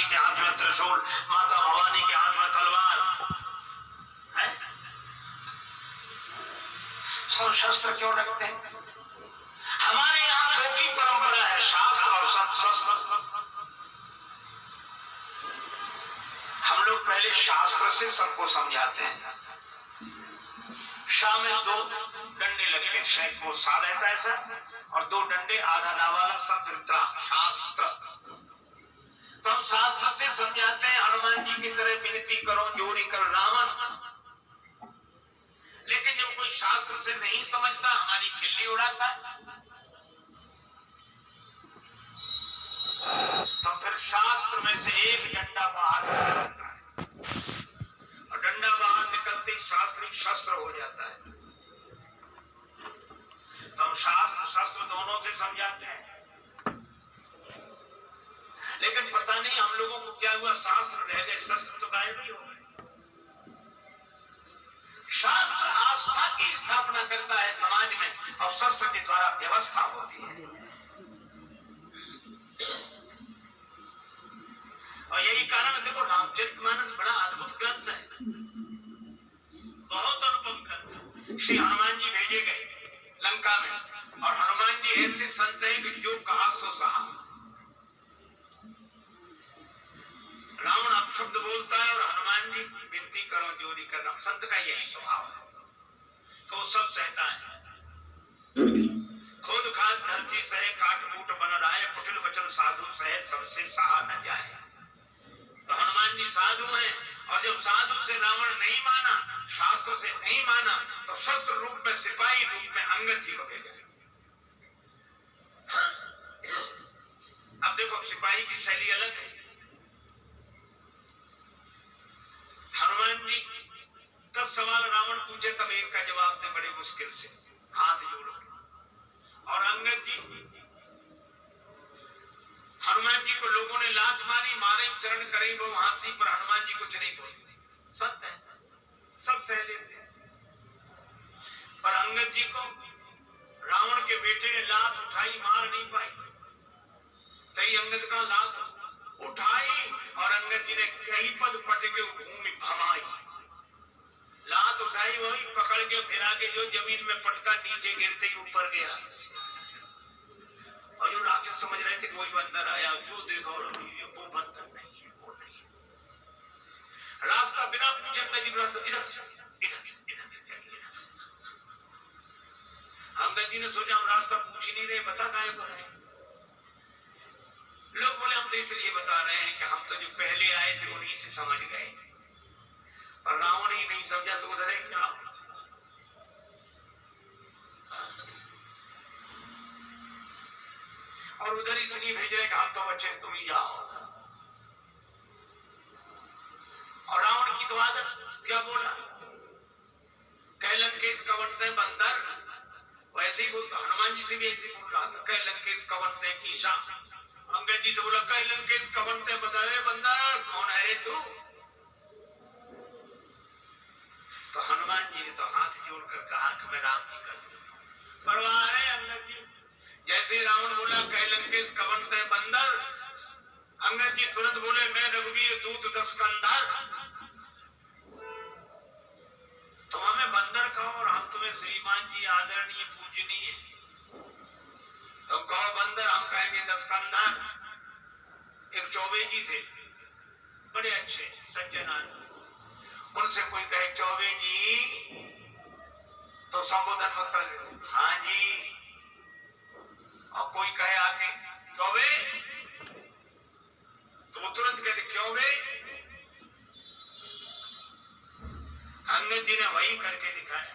जी के हाथ में त्रिशूल, माता भवानी के हाथ में तलवार है। सब शस्त्र क्यों रखते हैं? हमारे यहाँ दो की परंपरा है, शास्त्र और शस्त्र। हम लोग पहले शास्त्र से सबको समझाते हैं। शाम में दो डंडे लगते हैं, शेख को सा रहता है सर, और दो डंडे आधा नावाला सब शास्त्र। तो हम शास्त्र से समझाते हैं, हनुमान जी की तरह विनती करो, जोरी कर रावण। लेकिन जब कोई शास्त्र से नहीं समझता, हमारी खिल्ली उड़ाता है, तो फिर शास्त्र में से एक डंडा बाहर निकलता है, और डंडा बाहर निकलते ही शास्त्री शस्त्र हो जाता है। तो हम शास्त्र शस्त्र दोनों से समझाते हैं। लेकिन पता नहीं हम लोगों को क्या हुआ, शास्त्र रह गए, शस्त्र तो गायब ही हो गए। शास्त्र आस्था की स्थापना करता है समाज में, और शस्त्र के द्वारा व्यवस्था होती है। और यही कारण देखो, रामचरितमानस बड़ा अद्भुत ग्रंथ है, बहुत अनुपम ग्रंथ है। श्री हनुमान जी भेजे गए लंका में, और हनुमान जी ऐसे संत हैं कि जो कहा सो सहा। रावण अपशब्द बोलता है और हनुमान जी विनती करो, जोरी कर रहा। संत का यही स्वभाव है, तो वो सब सहता है। खुद खाद धरती सहे, काट कूट बन राय, कुटिल वचन साधु सहे, सबसे सहा न जाए। तो हनुमान जी साधु हैं, और जब साधु से रावण नहीं माना, शास्त्र से नहीं माना, तो शस्त्र रूप में, सिपाही रूप में अंगद जी को भेजा। अब देखो, सिपाही की शैली अलग है। हनुमान जी 10 सवाल रावण पूछे, तब एक का जवाब दे बड़े मुश्किल से, हाथ जोड़ो। और अंगद जी, हनुमान जी को लोगों ने लात मारी, मारे, चरण करे वो हांसी, पर हनुमान जी कुछ नहीं बोले। सत्य है, सब सह लेते हैं। पर अंगद जी को रावण के बेटे ने लात उठाई, मार नहीं पाई। तई अंगद का लात उठाई, और अंगद जी ने कई पद पट के भूमि भमाई। लात उठाई, वही पकड़ के फिरा के जो जमीन में पटका, नीचे गिरते ही ऊपर गया। और जो राक्षस समझ रहे थे कोई बंदर आया, जो देखो वो बंदर नहीं है, वो नहीं है। रास्ता बिना पूछे अंगद जी ने सोचा हम रास्ता पूछ ही नहीं रहे, बता काहे को रहे। लोग बोले हम तो इसलिए बता रहे हैं कि हम तो जो पहले आए थे उन्हीं से समझ गए, और रावण ही नहीं समझा, तो उधर है क्या। और उधर इसलिए भेज रहे कि हम तो बच्चे, तुम ही जाओ। और रावण की तो आदत, क्या बोला, कह लंकेश कवंते बंदर, वैसे ही बोलता। हनुमान जी से भी ऐसे बोल रहा था, कह लंकेश कवंते कीशा। अंगद जी से बोला, कह लंकेश कवंते बंदर, बंदर कौन है रे तू। तो हनुमान जी ने तो हाथ जोड़कर कहा कि मैं राम जी का दूत हूं। परवाह है अंगद जी। जैसे रावण बोला कह लंकेश कवंते बंदर, अंगद जी तुरंत बोले मैं रघुवीर दूत 10 कंधर। तुम हमें बंदर कहो और हम तुम्हें श्रीमान जी आदरणीय पूजनीय। तुम कहो बंदर, हम कहेंगे 10 कंधर। एक चौबे जी थे, बड़े अच्छे सज्जन आदमी, उनसे कोई कहे चौबे जी, तो संबोधन मतलब हाँ जी। और कोई कहे आके चौबे, तो वो तुरंत कहते क्यों बे। अंगद जी ने वही करके दिखाया।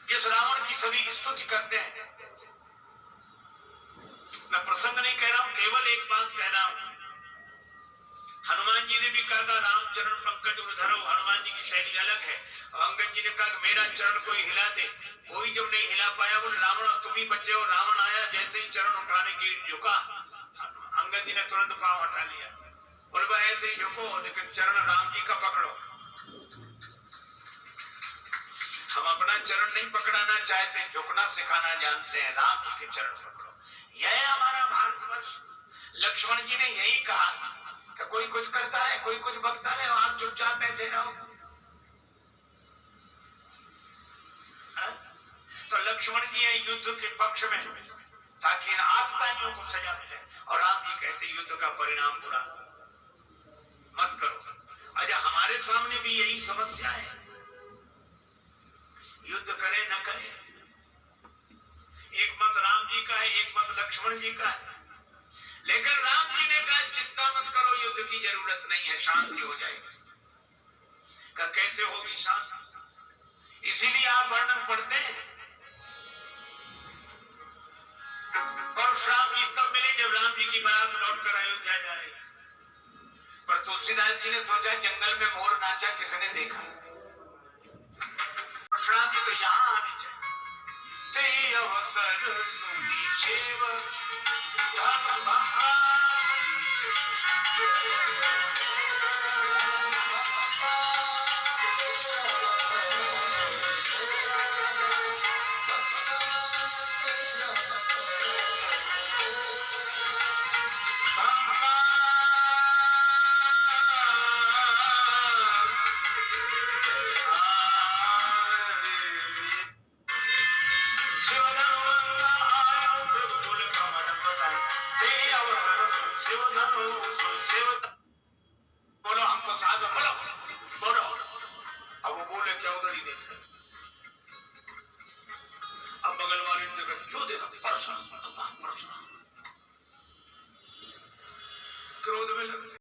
जिस रावण की सभी स्तुति करते हैं, मैं प्रसंग नहीं कह रहा हूं, केवल एक बात कह रहा हूं। हनुमान जी ने भी कहा था रामचरण पंकज उधरो, हनुमान जी की शैली अलग है। और अंगद जी ने कहा मेरा चरण कोई हिला दे, कोई जब नहीं हिला पाया, बोले रावण तुम ही बचे हो। रावण आया, जैसे ही चरण उठाने के लिए झुका, अंगद जी ने तुरंत पांव हटा लिया। बोले भाई ऐसे ही झुको, लेकिन चरण राम जी का पकड़ो। हम अपना चरण नहीं पकड़ाना चाहते, झुकना सिखाना जानते हैं। राम जी के चरण पकड़ो, यह है हमारा भारतवर्ष। लक्ष्मण जी ने यही कहा कि कोई कुछ करता है, कोई कुछ बकता है, आप चुपचाप बैठे रहो। तो लक्ष्मण जी है युद्ध के पक्ष में, ताकि इन आतताइयों को सजा मिले। और राम जी कहते युद्ध का परिणाम बुरा मत करो। अच्छा, हमारे सामने भी यही समस्या है, युद्ध करे न करे। एक मत राम जी का है, एक मत लक्ष्मण जी का है। लेकिन राम जी ने कहा चिंता मत करो, युद्ध की जरूरत नहीं है, शांति हो जाएगी। का कैसे होगी शांति? इसीलिए आप वर्णन पढ़ते हैं, परशुराम जी तब मिले जब राम जी की बारात लौटकर अयोध्या जा रही। पर तुलसीदास जी ने सोचा जंगल में मोर नाचा किसने देखा? परशुराम जी तो यहाँ आने चाहिए। ते अवसर सुनी सेव धन